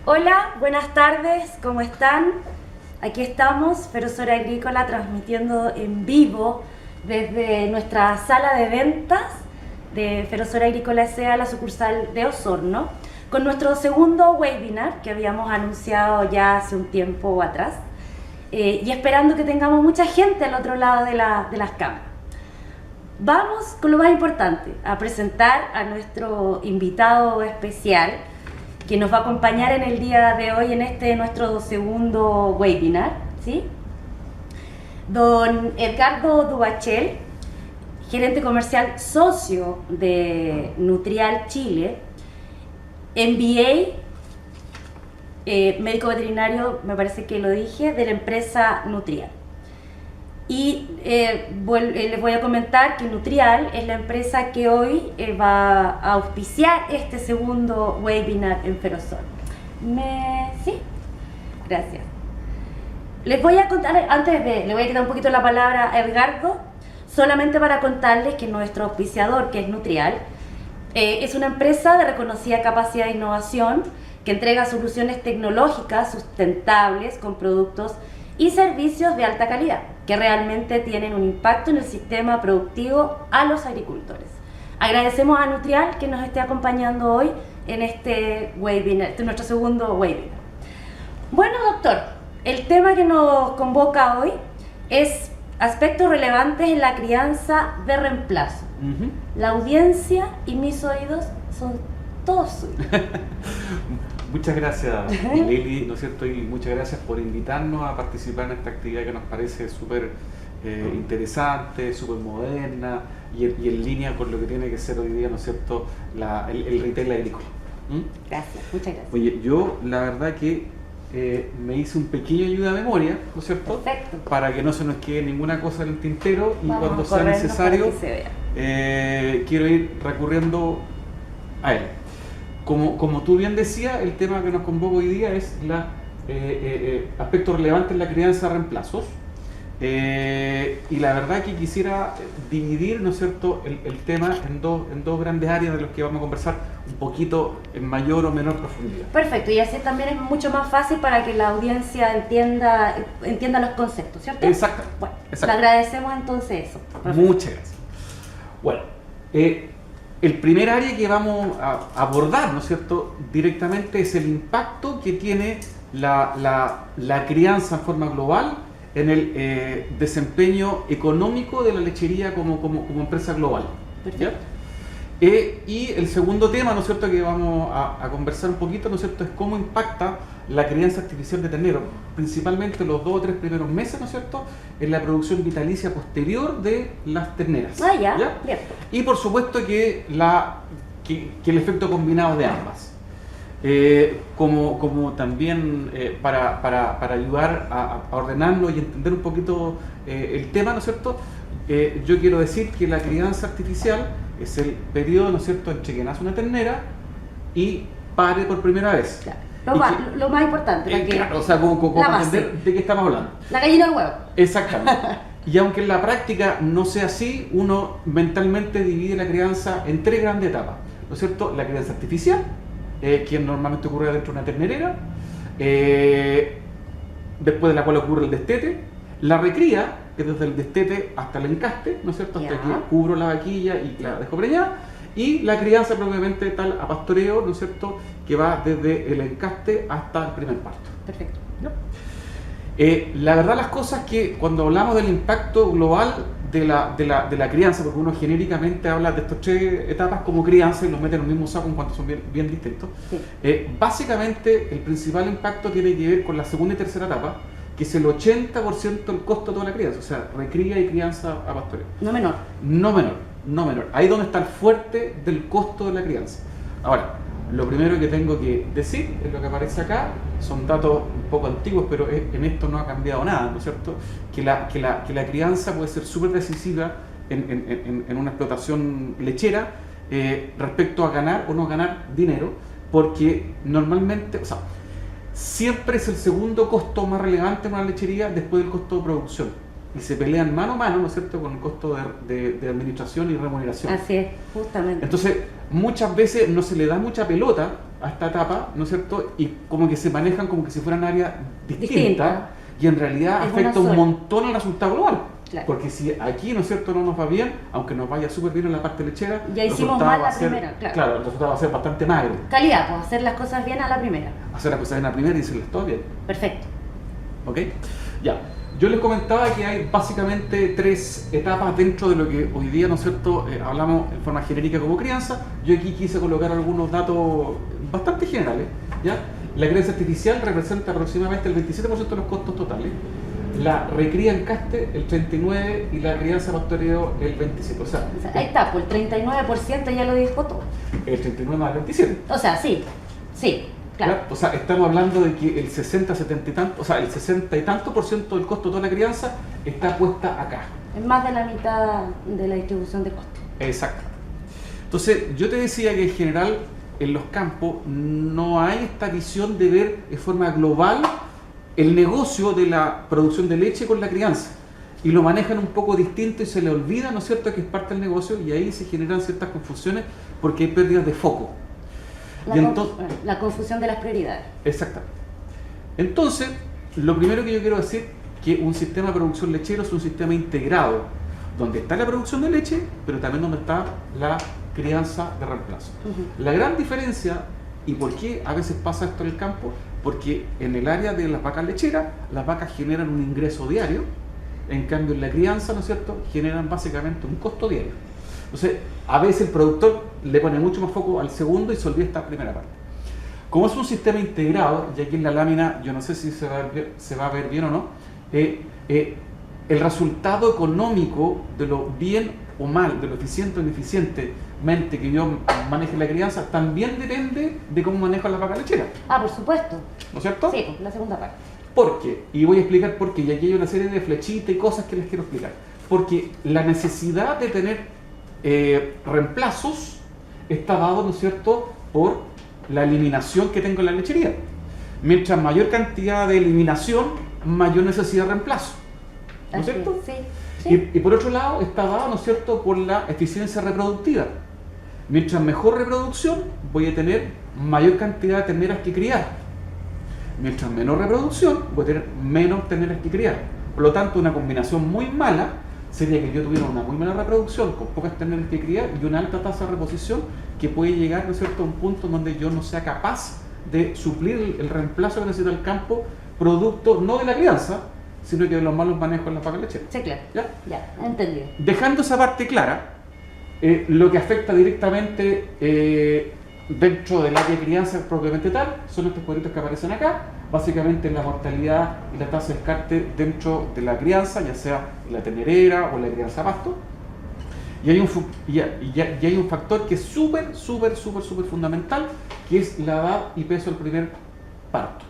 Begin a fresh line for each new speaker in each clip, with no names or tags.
Hola, buenas tardes, ¿cómo están? Aquí estamos, Ferosora Agrícola, transmitiendo en vivo desde nuestra sala de ventas de Ferosora Agrícola S.A., la sucursal de Osorno, con nuestro segundo webinar que habíamos anunciado ya hace un tiempo atrás, y esperando que tengamos mucha gente al otro lado de las cámaras. Vamos con lo más importante, a presentar a nuestro invitado especial, que nos va a acompañar en el día de hoy en nuestro segundo webinar, ¿sí? Don Edgardo Dubachel, gerente comercial socio de Nutrial Chile, MBA, médico veterinario, me parece que lo dije, de la empresa Nutrial. Y les voy a comentar que Nutrial es la empresa que hoy va a auspiciar este segundo webinar en Ferosol. ¿Sí? Gracias. Les voy a contar, le voy a quitar un poquito la palabra a Edgardo, solamente para contarles que nuestro auspiciador, que es Nutrial, es una empresa de reconocida capacidad de innovación que entrega soluciones tecnológicas sustentables con productos y servicios de alta calidad, que realmente tienen un impacto en el sistema productivo a los agricultores. Agradecemos a Nutrial que nos esté acompañando hoy en este webinar, nuestro segundo webinar. Bueno, doctor, el tema que nos convoca hoy es aspectos relevantes en la crianza de reemplazo. La audiencia y mis oídos son todos suyos.
Muchas gracias, Lili, ¿no es cierto? Y muchas gracias por invitarnos a participar en esta actividad que nos parece súper interesante, súper moderna y en línea con lo que tiene que ser hoy día, ¿no es cierto?, el retail agrícola.
Gracias, muchas gracias.
Oye, yo la verdad que me hice un pequeño ayuda de memoria, ¿no es cierto?
Perfecto.
Para que no se nos quede ninguna cosa en el tintero y
Vamos
cuando
a
sea
corrernos
necesario,
para que se vea.
quiero ir recurriendo a él. Como tú bien decías, el tema que nos convoca hoy día es aspectos relevantes en la crianza de reemplazos. Y la verdad que quisiera dividir, ¿no es cierto?, el tema en dos grandes áreas de los que vamos a conversar un poquito en mayor o menor profundidad.
Perfecto, y así también es mucho más fácil para que la audiencia entienda los conceptos, ¿cierto?
Exacto.
Bueno,
exacto.
le agradecemos entonces eso. Perfecto.
Muchas gracias. Bueno, el primer área que vamos a abordar, ¿no es cierto?, directamente es el impacto que tiene la crianza en forma global en el desempeño económico de la lechería como empresa global.
Perfecto.
Y el segundo tema, ¿no es cierto?, que vamos a conversar un poquito, ¿no es cierto?, es cómo impacta la crianza artificial de ternero, principalmente los 2 o 3 primeros meses, ¿no es cierto?, en la producción vitalicia posterior de las terneras.
¿Ya? Bien.
Y por supuesto que el efecto combinado de ambas. Como también para ayudar a ordenarnos y entender un poquito el tema, ¿no es cierto?, yo quiero decir que la crianza artificial es el periodo, ¿no es cierto?, entre que nace una ternera y pare por primera vez.
Claro. Lo más importante,
claro, o sea, como entender de qué estamos hablando.
La gallina del huevo.
Exactamente. Y aunque en la práctica no sea así, uno mentalmente divide la crianza en 3 grandes etapas, ¿no es cierto? La crianza artificial, que normalmente ocurre dentro de una ternerera, después de la cual ocurre el destete, la recría, que es desde el destete hasta el encaste, ¿no es cierto?, hasta que cubro la vaquilla y la dejo preñada, y la crianza propiamente tal a pastoreo, ¿no es cierto?, que va desde el encaste hasta el primer parto.
Perfecto.
¿No? La verdad las cosas que cuando hablamos del impacto global de la crianza, porque uno genéricamente habla de estas 3 etapas como crianza y los mete en el mismo saco en cuanto son bien distintos, sí. Básicamente el principal impacto tiene que ver con la segunda y tercera etapa, que es el 80% del costo de toda la crianza, o sea, recría y crianza a pastoreo.
No menor.
No menor. Ahí es donde está el fuerte del costo de la crianza. Ahora, lo primero que tengo que decir es lo que aparece acá, son datos un poco antiguos, pero en esto no ha cambiado nada, ¿no es cierto? Que la crianza puede ser súper decisiva en una explotación lechera respecto a ganar o no ganar dinero, porque normalmente, o sea, siempre es el segundo costo más relevante en una lechería después del costo de producción. Y se pelean mano a mano, ¿no es cierto?, con el costo de administración y remuneración.
Así es, justamente.
Entonces, muchas veces no se le da mucha pelota a esta etapa, ¿no es cierto? Y como que se manejan como que si fueran áreas distintas,
Distinta.
y en realidad
Es
afecta
una
un
sola.
montón al resultado global.
Claro.
Porque si aquí, ¿no es cierto?, no nos va bien, aunque nos vaya súper bien en la parte lechera,
Ya
el
hicimos
resultado
mal
va a
la
ser-
primera, claro.
el resultado va a ser bastante magro.
Calidad, pues hacer las cosas bien a la primera.
Hacer las cosas en la primera y decirles todo bien.
Perfecto.
¿Ok? Ya. Yo les comentaba que hay básicamente 3 etapas dentro de lo que hoy día, ¿no es cierto?, hablamos en forma genérica como crianza. Yo aquí quise colocar algunos datos bastante generales, ¿ya? La crianza artificial representa aproximadamente el 27% de los costos totales. La recría en caste el 39% y la crianza pastoreo el 27%. O sea,
O sea, ahí está, pues el 39% ya lo dijo todo.
el 39 más el 27%.
O sea, sí, claro.
¿Ya? O sea, estamos hablando de que el 60, 70 y tanto, o sea, el 60 y tanto por ciento del costo de toda la crianza está puesta acá.
Es más de la mitad de la distribución de costos.
Exacto. Entonces, yo te decía que en general en los campos no hay esta visión de ver de forma global el negocio de la producción de leche con la crianza. Y lo manejan un poco distinto y se le olvida, ¿no es cierto?, que es parte del negocio, y ahí se generan ciertas confusiones porque hay pérdidas de foco. Y entonces,
La confusión de las prioridades.
exactamente. Entonces, lo primero que yo quiero decir que un sistema de producción lechero es un sistema integrado, donde está la producción de leche, pero también donde está la crianza de reemplazo.
Ujú.
La gran diferencia, y por qué a veces pasa esto en el campo, porque en el área de las vacas lecheras, las vacas generan un ingreso diario, en cambio en la crianza, ¿no es cierto?, generan básicamente un costo diario. Entonces, a veces el productor le pone mucho más foco al segundo y se olvida esta primera parte. Como es un sistema integrado, y aquí en la lámina, yo no sé si se va a ver bien o no, el resultado económico de lo bien o mal, de lo eficiente o ineficientemente que yo maneje la crianza, también depende de cómo manejo las vacas lecheras,
Ah, por supuesto.
¿no es cierto?
Sí, pues, la segunda parte.
¿Por qué? Y voy a explicar por qué, y aquí hay una serie de flechitas y cosas que les quiero explicar. Porque la necesidad de tener reemplazos está dado, ¿no es cierto?, por la eliminación que tengo en la lechería. Mientras mayor cantidad de eliminación, mayor necesidad de reemplazo. ¿No es
Así
cierto?
es, sí.
Y por otro lado, está dado, ¿no es cierto?, por la eficiencia reproductiva. Mientras mejor reproducción, voy a tener mayor cantidad de terneras que criar. Mientras menor reproducción, voy a tener menos terneras que criar. Por lo tanto, una combinación muy mala sería que yo tuviera una muy mala reproducción con pocas terneras que criar y una alta tasa de reposición que puede llegar, ¿no es cierto?, a un punto donde yo no sea capaz de suplir el reemplazo que necesita el campo, producto no de la crianza, sino que de los malos manejos en la vaca lechera.
Sí, claro.
¿Ya?
Ya, entendido.
Dejando esa parte clara, lo que afecta directamente dentro del área de crianza propiamente tal son estos cuadritos que aparecen acá, básicamente la mortalidad y la tasa de descarte dentro de la crianza, ya sea la tenerera o la crianza a pasto. Y hay un factor que es súper fundamental, que es la edad y peso del primer parto.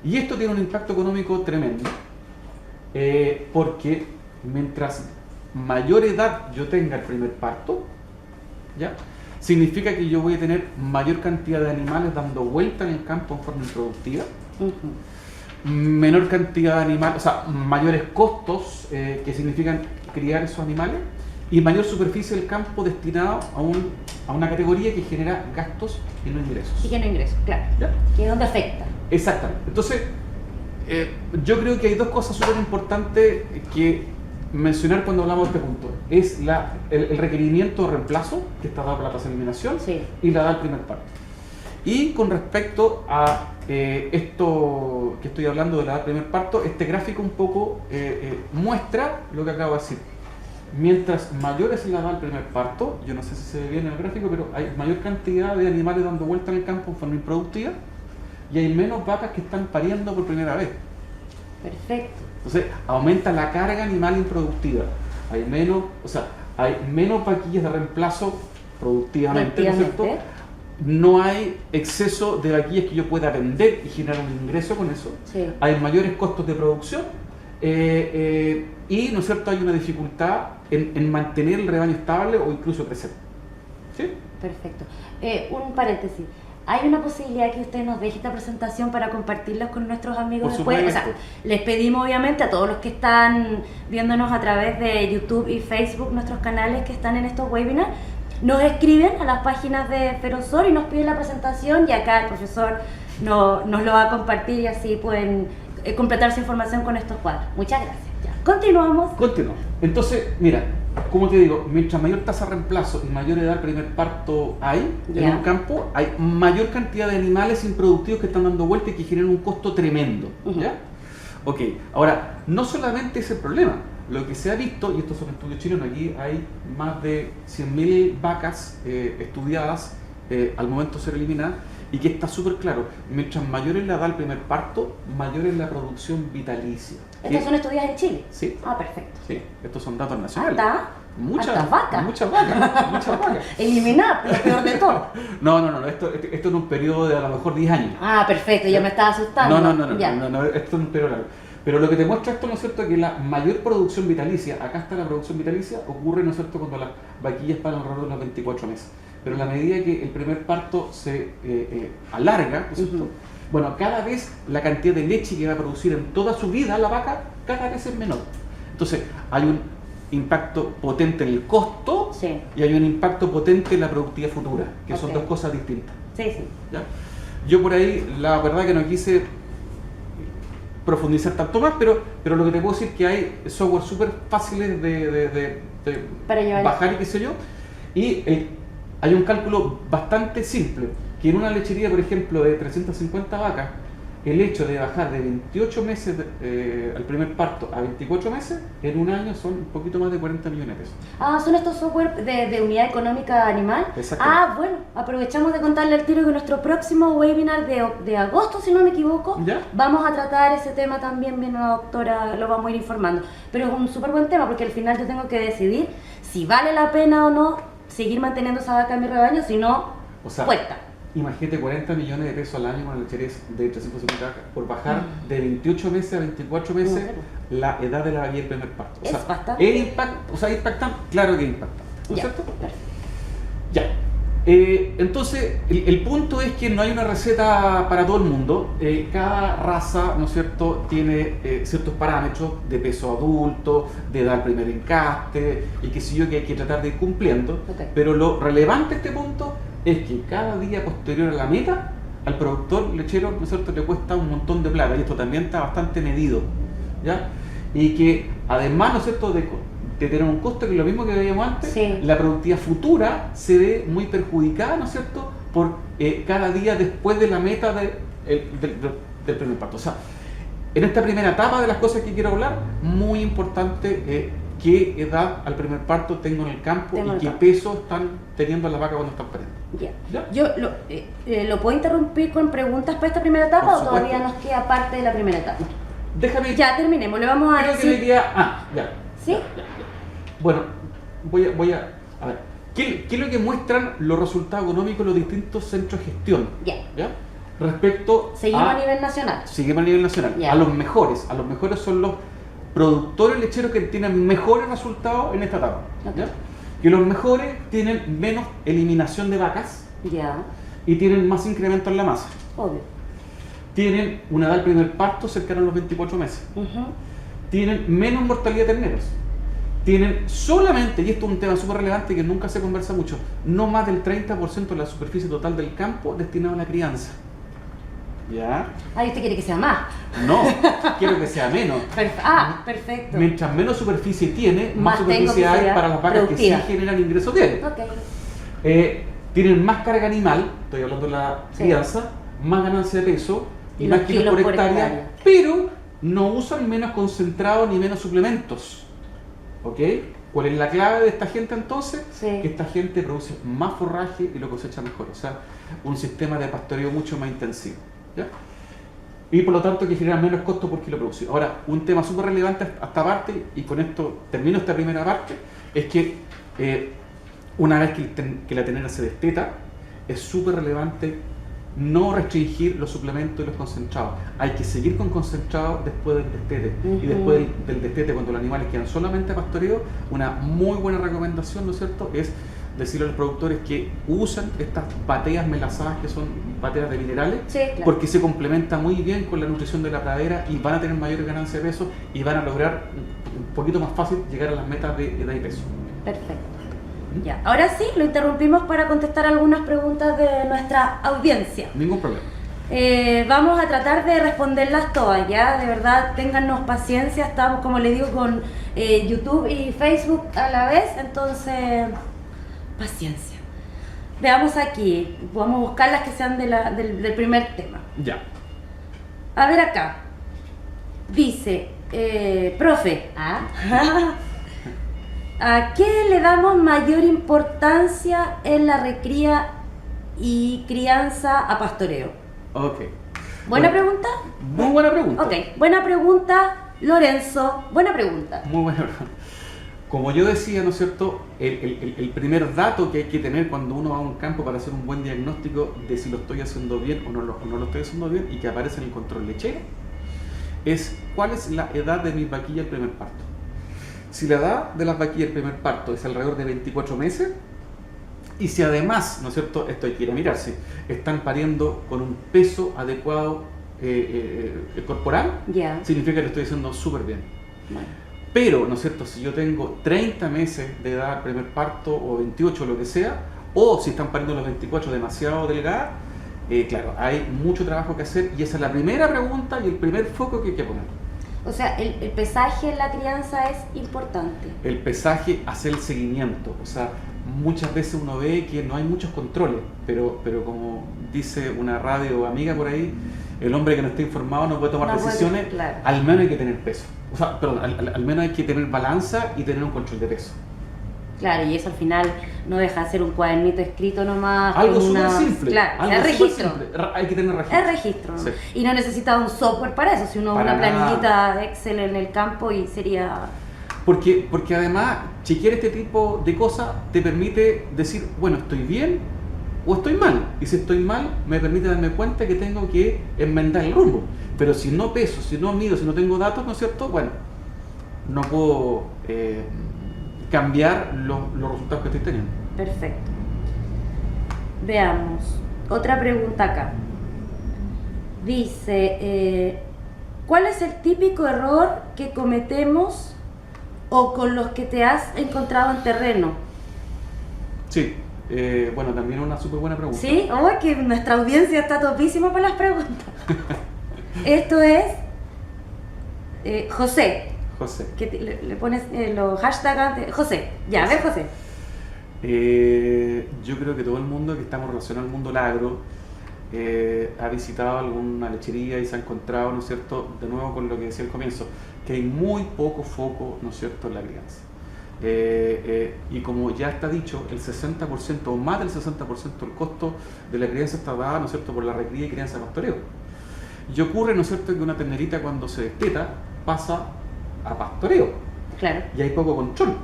Y esto tiene un impacto económico tremendo, porque mientras mayor edad yo tenga el primer parto, ¿ya?, significa que yo voy a tener mayor cantidad de animales dando vuelta en el campo en forma improductiva, menor cantidad de animales, o sea, mayores costos que significan criar esos animales, y mayor superficie del campo destinado a una categoría que genera gastos y no ingresos.
Y que no ingreso, claro.
¿Ya?
Que es donde afecta.
Exactamente. Entonces, yo creo que hay dos cosas súper importantes que mencionar cuando hablamos de este punto. Es el requerimiento de reemplazo, que está dado por la tasa de eliminación,
Sí.
y la edad del primer parto. Y con respecto a esto que estoy hablando de la edad del primer parto, este gráfico un poco muestra lo que acabo de decir. Mientras mayor es la edad del primer parto, yo no sé si se ve bien en el gráfico, pero hay mayor cantidad de animales dando vuelta en el campo en forma improductiva, y hay menos vacas que están pariendo por primera vez.
Perfecto.
Entonces, aumenta la carga animal improductiva. Hay menos vaquillas de reemplazo productivamente, ¿no es cierto? No hay exceso de vaquillas que yo pueda vender y generar un ingreso con eso.
Sí.
Hay mayores costos de producción y, ¿no es cierto?, hay una dificultad en mantener el rebaño estable o incluso crecer. ¿Sí?
Perfecto. Un paréntesis. ¿Hay una posibilidad que usted nos deje esta presentación para compartirla con nuestros amigos
Por
después? O sea,
supuesto.
les pedimos obviamente a todos los que están viéndonos a través de YouTube y Facebook, nuestros canales que están en estos webinars, nos escriben a las páginas de Ferozor y nos piden la presentación y acá el profesor nos lo va a compartir y así pueden completar su información con estos cuadros. Muchas gracias. Ya. Continuamos.
Continuamos. Entonces, mira, como te digo, mientras mayor tasa de reemplazo y mayor edad del primer parto hay en un campo, hay mayor cantidad de animales improductivos que están dando vuelta y que generan un costo tremendo. ¿Ya? Ok, ahora, no solamente ese problema. Lo que se ha visto, y estos son estudios chilenos, aquí hay más de 100.000 vacas estudiadas al momento de ser eliminadas, y que está súper claro, mientras mayor es la edad del primer parto, mayor es la producción vitalicia.
¿Estos son estudiados en Chile?
Sí.
Ah, perfecto.
Sí, estos son datos nacionales.
Muchas vacas.
Muchas vacas.
Eliminar, lo peor de todo.
No, esto en un periodo de a lo mejor 10 años.
Ah, perfecto, ya me estaba asustando.
No, esto es un periodo largo. Pero lo que te muestra esto, ¿no es cierto?, que la mayor producción vitalicia, acá está la producción vitalicia, ocurre, ¿no es cierto?, cuando las vaquillas paran alrededor de los 24 meses. Pero a la medida que el primer parto se alarga, ¿no es cierto?, bueno, cada vez la cantidad de leche que va a producir en toda su vida la vaca, cada vez es menor. Entonces, hay un impacto potente en el costo y hay un impacto potente en la productividad futura, que son dos cosas distintas.
Sí.
¿Ya? Yo por ahí, la verdad que no quise profundizar tanto más, pero lo que te puedo decir es que hay software súper fáciles de bajar y qué sé yo, y hay un cálculo bastante simple, que en una lechería, por ejemplo, de 350 vacas, el hecho de bajar de 28 meses al primer parto a 24 meses, en un año son un poquito más de 40 millones de pesos.
Ah, ¿son estos software de unidad económica animal? Ah, bueno, aprovechamos de contarle al tiro que nuestro próximo webinar de agosto, si no me equivoco, vamos a tratar ese tema también, bien la doctora, lo vamos a ir informando. Pero es un súper buen tema porque al final yo tengo que decidir si vale la pena o no seguir manteniendo esa vaca en mi rebaño, si no, puesta.
Imagínate 40 millones de pesos al año con lechería de 350 vacas por bajar de 28 meses a 24 meses la edad de la vaquilla del primer parto.
Es bastante.
Impactante, claro que impacta, ¿no es cierto? Ya. Entonces, el punto es que no hay una receta para todo el mundo. Cada raza, ¿no es cierto?, tiene ciertos parámetros de peso adulto, de edad al primer encaste, y qué sé yo, que hay que tratar de ir cumpliendo. Pero lo relevante de este punto es que cada día posterior a la meta, al productor lechero, ¿no es cierto?, le cuesta un montón de plata, y esto también está bastante medido, ¿ya? Y que además, ¿no es cierto?, de tener un costo que es lo mismo que veíamos antes, la productividad futura se ve muy perjudicada, ¿no es cierto?, por cada día después de la meta del primer parto. O sea, en esta primera etapa de las cosas que quiero hablar, muy importante qué edad al primer parto tengo en el campo y qué peso están teniendo las vacas cuando están pariendo.
Yo lo puedo interrumpir con preguntas para esta primera etapa o todavía nos queda parte de la primera etapa.
Déjame.
Ya terminemos, le vamos a decir. ¿Sí?
Ya. Bueno, voy a ver. ¿Qué es lo que muestran los resultados económicos de los distintos centros de gestión? ¿Ya? Respecto
Seguimos a nivel nacional.
Seguimos a nivel nacional. A los mejores son los productores lecheros que tienen mejores resultados en esta etapa. ¿Ya? Que los mejores tienen menos eliminación de vacas y tienen más incremento en la masa.
Obvio.
Tienen una edad del primer parto cercana a los 24 meses. Tienen menos mortalidad de terneros. Tienen solamente, y esto es un tema súper relevante que nunca se conversa mucho, no más del 30% de la superficie total del campo destinado a la crianza. ¿Ya?
¿Usted quiere que sea más?
No, quiero que sea menos.
Perfecto.
Mientras menos superficie tiene, más superficie hay para las vacas que sí generan ingresos de él. Tienen más carga animal, estoy hablando de la crianza, más ganancia de peso y más kilos por hectárea, pero no usan menos concentrados ni menos suplementos. ¿Ok? ¿Cuál es la clave de esta gente entonces? Que esta gente produce más forraje y lo cosecha mejor. O sea, un sistema de pastoreo mucho más intensivo. ¿Ya? Y por lo tanto que genera menos costo por kilo producido. Ahora, un tema súper relevante a esta parte, y con esto termino esta primera parte, es que una vez que la ternera se desteta, es súper relevante no restringir los suplementos y los concentrados. Hay que seguir con concentrados después del destete. Y después del destete, cuando los animales quedan solamente a pastoreo, una muy buena recomendación, ¿no es cierto?, es decirle a los productores que usen estas bateas melazadas, que son bateas de minerales, porque se complementa muy bien con la nutrición de la pradera y van a tener mayor ganancia de peso y van a lograr un poquito más fácil llegar a las metas de edad y peso.
Perfecto. Ya, ahora sí, lo interrumpimos para contestar algunas preguntas de nuestra audiencia.
Ningún problema.
Vamos a tratar de responderlas todas, ya, de verdad, téngannos paciencia, estamos, como les digo, con YouTube y Facebook a la vez, entonces, paciencia. Veamos aquí, vamos a buscar las que sean del primer tema.
Ya.
A ver acá, dice, profe, ¿a qué le damos mayor importancia en la recría y crianza a pastoreo?
Ok.
¿Buena pregunta?
Muy buena pregunta.
Ok, buena pregunta, Lorenzo, buena pregunta.
Muy buena pregunta. Como yo decía, ¿no es cierto? El primer dato que hay que tener cuando uno va a un campo para hacer un buen diagnóstico de si lo estoy haciendo bien o no lo estoy haciendo bien y que aparece en el control lechero es cuál es la edad de mis vaquillas del primer parto. Si la edad de las vaquillas del primer parto es alrededor de 24 meses, y si además, ¿no es cierto?, esto hay que ir a mirarse, están pariendo con un peso adecuado corporal, significa que lo estoy haciendo súper bien.
Bueno.
Pero, ¿no es cierto?, si yo tengo 30 meses de edad al primer parto o 28, lo que sea, o si están pariendo los 24 demasiado delgadas, claro, hay mucho trabajo que hacer y esa es la primera pregunta y el primer foco que hay que poner.
O sea, el pesaje en la crianza es importante.
El pesaje hace el seguimiento, o sea, muchas veces uno ve que no hay muchos controles, pero como dice una radio amiga por ahí, el hombre que no está informado no puede tomar decisiones,
claro.
Al menos hay que tener peso, o sea, perdón, al menos hay que tener balanza y tener un control de peso.
Claro, y eso al final no deja de ser un cuadernito escrito nomás.
Algo súper simple.
Claro,
algo
es registro.
Simple. Hay que tener registro.
Es registro.
Sí.
Y no necesita un software para eso, si uno
Para
una planillita de Excel en el campo y sería...
Porque además, chequear este tipo de cosas te permite decir, bueno, ¿estoy bien o estoy mal? Y si estoy mal, me permite darme cuenta que tengo que enmendar el rumbo. Pero si no peso, si no mido, si no tengo datos, ¿no es cierto? Bueno, no puedo cambiar los resultados que estoy teniendo.
Perfecto. Veamos. Otra pregunta acá. Dice, ¿cuál es el típico error que cometemos o con los que te has encontrado en terreno?
Sí, bueno, también una súper buena pregunta.
Sí, que nuestra audiencia está topísima por las preguntas. Esto es José.
José.
Que le pones los hashtags antes. José, ya, a ver, José.
Yo creo que todo el mundo que estamos relacionados al mundo del agro ha visitado alguna lechería y se ha encontrado, ¿no es cierto?, de nuevo con lo que decía al comienzo, que hay muy poco foco, ¿no es cierto?, en la crianza. Y como ya está dicho, el 60% o más del 60% del costo de la crianza está dada, ¿no es cierto?, por la recría y crianza de pastoreo. Y ocurre, ¿no es cierto?, que una ternerita cuando se desteta pasa a pastoreo.
Claro.
Y hay poco control.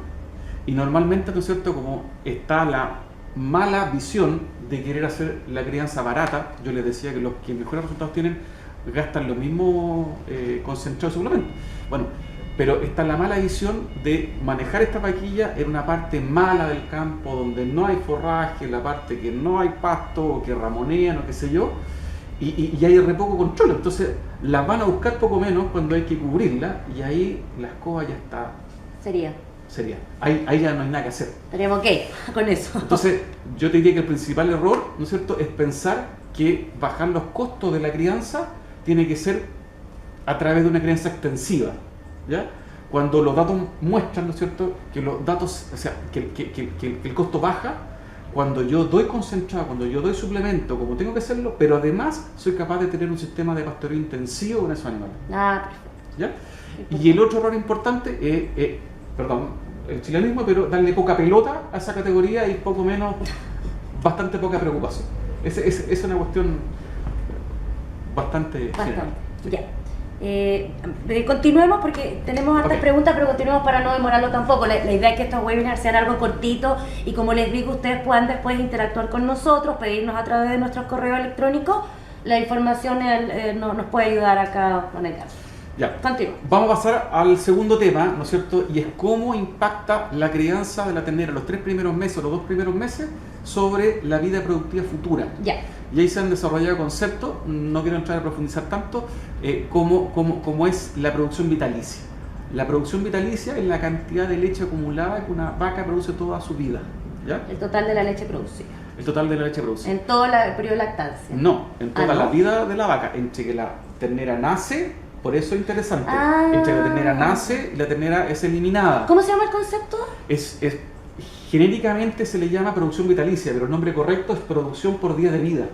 Y normalmente, ¿no es cierto?, como está la mala visión de querer hacer la crianza barata, yo les decía que los que mejores resultados tienen gastan lo mismo concentrado de suplemento. Bueno, pero está la mala visión de manejar esta vaquilla en una parte mala del campo donde no hay forraje, la parte que no hay pasto, o que ramonean o qué sé yo, y hay re poco control. Entonces las van a buscar poco menos cuando hay que cubrirla y ahí la escoba ya está. Sería. Ahí ya no hay nada que hacer.
Estaríamos ok con eso.
Entonces, yo te diría que el principal error, ¿no es cierto?, es pensar que bajar los costos de la crianza tiene que ser a través de una crianza extensiva, ¿ya? Cuando los datos muestran, ¿no es cierto?, que los datos, o sea, que el costo baja cuando yo doy concentrado, cuando yo doy suplemento, como tengo que hacerlo, pero además soy capaz de tener un sistema de pastoreo intensivo con esos animales. ¿Ya? Y el otro error importante es, perdón, el chilenismo, pero darle poca pelota a esa categoría y poco menos, bastante poca preocupación. Es una cuestión bastante general.
Ya. Continuemos porque tenemos hartas preguntas, pero continuemos para no demorarlo tampoco. La idea es que estos webinars sean algo cortito y, como les digo, ustedes puedan después interactuar con nosotros, pedirnos a través de nuestros correos electrónicos. La información nos puede ayudar acá con el caso.
Ya. Vamos a pasar al segundo tema, ¿no es cierto? Y es cómo impacta la crianza de la ternera los 3 primeros meses o los 2 primeros meses sobre la vida productiva futura.
Ya.
Y ahí se han desarrollado conceptos, no quiero entrar a profundizar tanto, como es la producción vitalicia. La producción vitalicia es la cantidad de leche acumulada que una vaca produce toda su vida. ¿Ya?
El total de la leche producida.
El total de la leche producida.
En todo el periodo de lactancia.
No, en toda
¿no?
la vida de la vaca, entre que la ternera nace, por eso es interesante,
Ah.
entre que la ternera nace y la ternera es eliminada.
¿Cómo se llama el concepto?
Genéricamente se le llama producción vitalicia, pero el nombre correcto es producción por día de vida.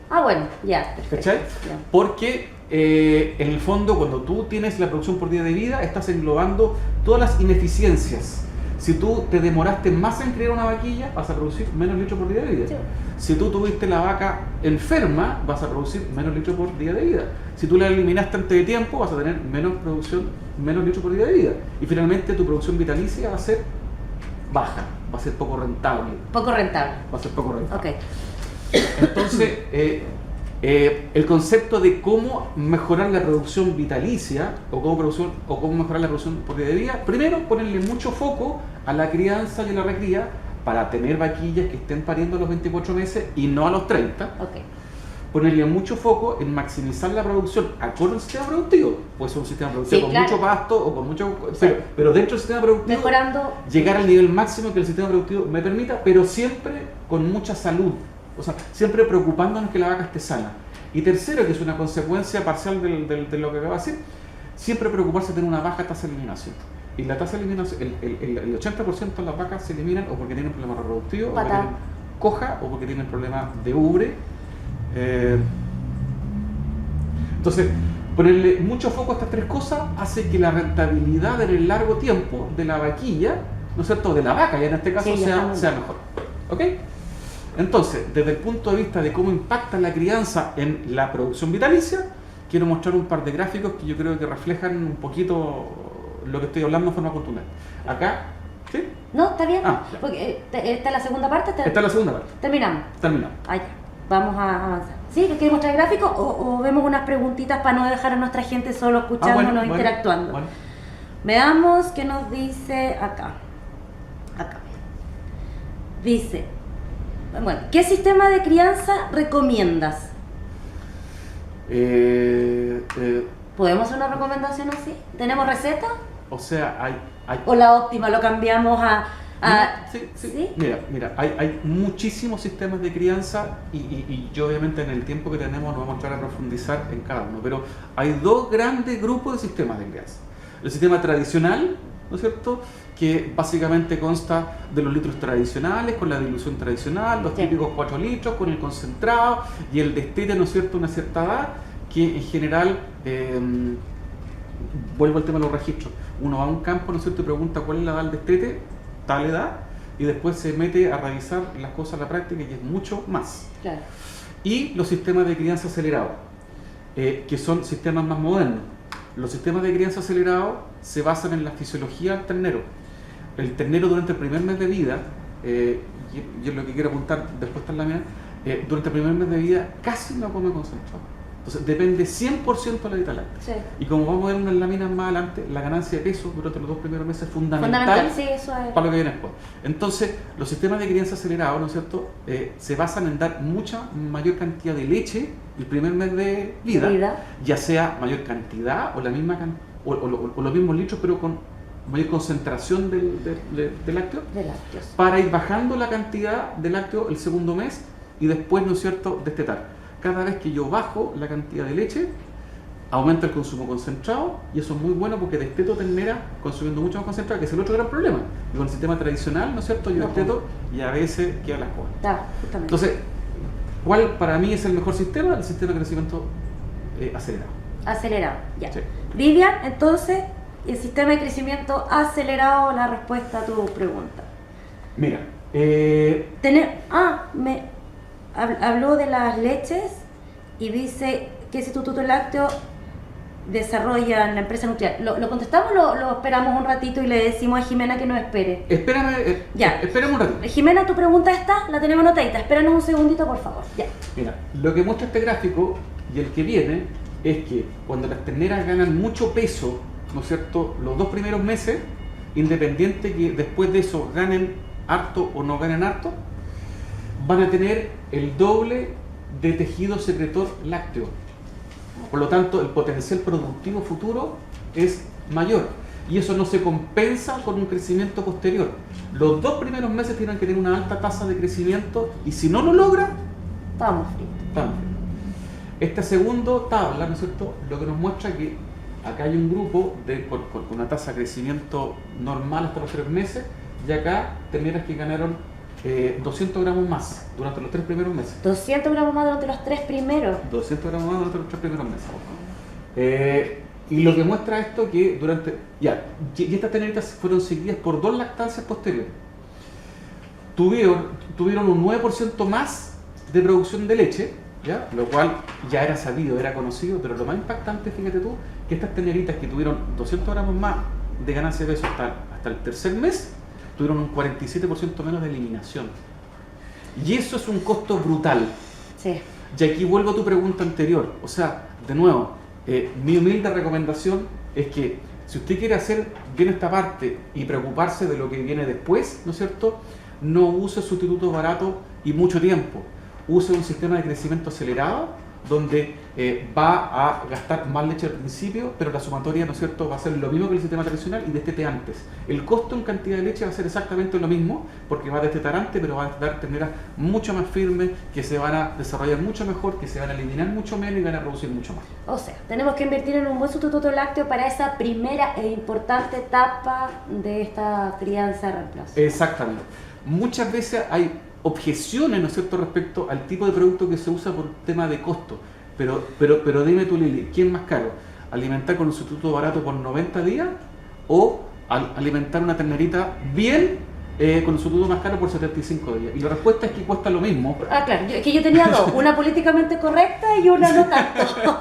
Ah, bueno, ya, perfecto.
¿Cachai?
Ya.
Porque en el fondo, cuando tú tienes la producción por día de vida, estás englobando todas las ineficiencias. Si tú te demoraste más en criar una vaquilla, vas a producir menos litros por día de vida.
Sí.
Si tú tuviste la vaca enferma, vas a producir menos litros por día de vida. Si tú la eliminaste antes de tiempo, vas a tener menos producción, menos litros por día de vida. Y finalmente tu producción vitalicia va a ser baja, va a ser poco rentable.
Poco rentable.
Va a ser poco rentable.
Ok.
Entonces, el concepto de cómo mejorar la producción vitalicia o cómo mejorar la producción por día de vida, primero ponerle mucho foco a la crianza y a la recría para tener vaquillas que estén pariendo a los 24 meses y no a los 30.
Ok.
Ponerle mucho foco en maximizar la producción con el sistema productivo. Puede ser un sistema productivo
Sí,
con
claro.
mucho pasto o con mucho...
Sí.
Pero dentro del sistema productivo
Mejorando.
llegar al nivel máximo que el sistema productivo me permita, pero siempre con mucha salud. O sea, siempre preocupándonos que la vaca esté sana. Y tercero, que es una consecuencia parcial de lo que acabo de decir, siempre preocuparse de tener una baja tasa de eliminación. Y la tasa de eliminación, el 80% de las vacas se eliminan o porque tienen problemas reproductivos, o porque
Pata.
tienen coja, o porque tienen problemas de ubre. Entonces, ponerle mucho foco a estas tres cosas hace que la rentabilidad en el largo tiempo de la vaquilla, ¿no es cierto?, de la vaca, ya en este caso,
Sí, ya
sea mejor. ¿Ok? Entonces, desde el punto de vista de cómo impacta la crianza en la producción vitalicia, quiero mostrar un par de gráficos que yo creo que reflejan un poquito lo que estoy hablando de forma contundente. Acá, ¿sí?
No, está bien.
Ah, ya.
Porque esta es la segunda parte.
Esta es la segunda parte.
Terminamos.
Terminamos.
Ah, ya. Vamos a avanzar. ¿Sí? ¿Quieres mostrar el gráfico o vemos unas preguntitas para no dejar a nuestra gente solo escuchándonos, interactuando?
Bueno.
Veamos qué nos dice acá. Acá. Dice, bueno, ¿qué sistema de crianza recomiendas? ¿Podemos hacer una recomendación así? ¿Tenemos receta?
O sea, hay
¿O la óptima lo cambiamos a
Sí.
¿sí?
Mira, hay muchísimos sistemas de crianza y yo obviamente en el tiempo que tenemos nos vamos a entrar a profundizar en cada uno, pero hay dos grandes grupos de sistemas de crianza. El sistema tradicional, ¿no es cierto?, que básicamente consta de los litros tradicionales, con la dilución tradicional, los
Sí.
típicos 4 litros, con el concentrado y el destete, ¿no es cierto?, una cierta edad, que en general, vuelvo al tema de los registros, uno va a un campo, ¿no es cierto?, y pregunta cuál es la edad del destete, tal edad, y después se mete a revisar las cosas en la práctica y es mucho más.
Claro.
Y los sistemas de crianza acelerado, que son sistemas más modernos. Los sistemas de crianza acelerado se basan en la fisiología del ternero. El ternero durante el primer mes de vida, y es lo que quiero apuntar, después está en la mía, durante el primer mes de vida casi no come concentrado. Entonces depende 100% de la dieta láctea.
Sí.
Y como vamos a ver unas láminas más adelante, la ganancia de peso durante los 2 primeros meses es fundamental,
Sí, eso es.
para lo que viene después. Entonces, los sistemas de crianza acelerado, ¿no es cierto?, se basan en dar mucha mayor cantidad de leche el primer mes de vida, ya sea mayor cantidad o la misma o los mismos litros, pero con mayor concentración de lácteos,
De lácteos.
para ir bajando la cantidad de lácteo el segundo mes y después, ¿no es cierto?, destetar. Cada vez que yo bajo la cantidad de leche, aumenta el consumo concentrado y eso es muy bueno porque desteto ternera consumiendo mucho más concentrado, que es el otro gran problema. Y con el sistema tradicional, ¿no es cierto?, yo
No,
desteto y a veces queda las cosas.
Está, justamente.
Entonces, ¿cuál para mí es el mejor sistema? El sistema de crecimiento acelerado.
Acelerado, ya.
Sí.
Vivian, entonces, el sistema de crecimiento acelerado, la respuesta a tu pregunta.
Mira,
Habló de las leches y dice que ese instituto lácteo desarrolla en la empresa nutrial. ¿Lo contestamos o lo esperamos un ratito y le decimos a Jimena que nos espere?
espérame,
Ya.
esperemos un ratito.
Jimena, tu pregunta está, la tenemos anotadita. Espéranos un segundito, por favor. Ya.
Mira, lo que muestra este gráfico y el que viene es que cuando las terneras ganan mucho peso, ¿no es cierto?, los 2 primeros meses, independiente que después de eso ganen harto o no ganen harto, van a tener el doble de tejido secretor lácteo. Por lo tanto, el potencial productivo futuro es mayor. y eso no se compensa con un crecimiento posterior. Los 2 primeros meses tienen que tener una alta tasa de crecimiento y si no lo logra,
Estamos fritos.
estamos fritos. Esta segunda tabla, ¿no es cierto?, lo que nos muestra que acá hay un grupo con una tasa de crecimiento normal hasta los 3 meses y acá terneras que ganaron 200 gramos más durante los 3 primeros meses.
200 gramos más durante los 3 primeros.
200 gramos más durante los 3 primeros meses. Y lo que muestra esto que y estas terneritas fueron seguidas por 2 lactancias posteriores. Tuvieron un 9% más de producción de leche, ¿ya? Lo cual ya era sabido, era conocido, pero lo más impactante, fíjate tú, que estas terneritas que tuvieron 200 gramos más de ganancia de peso hasta el 3er mes, tuvieron un 47% menos de eliminación. Y eso es un costo brutal.
Sí.
Y aquí vuelvo a tu pregunta anterior. O sea, de nuevo, mi humilde recomendación es que si usted quiere hacer bien esta parte y preocuparse de lo que viene después, ¿no es cierto?, no use sustitutos baratos y mucho tiempo. Use un sistema de crecimiento acelerado donde va a gastar más leche al principio, pero la sumatoria, ¿no es cierto?, va a ser lo mismo que el sistema tradicional y destete antes. El costo en cantidad de leche va a ser exactamente lo mismo, porque va a destetar antes, pero va a destetar terneras mucho más firmes, que se van a desarrollar mucho mejor, que se van a eliminar mucho menos y van a producir mucho más.
O sea, tenemos que invertir en un buen sustituto lácteo para esa primera e importante etapa de esta crianza reemplazo.
Exactamente. Muchas veces hay objeciones, ¿no es cierto?, respecto al tipo de producto que se usa por tema de costo. Pero dime tú, Lili, ¿quién es más caro? ¿Alimentar con un sustituto barato por 90 días o alimentar una ternerita bien con un sustituto más caro por 75 días? Y la respuesta es que cuesta lo mismo.
Claro, yo tenía 2, una políticamente correcta y una no tanto.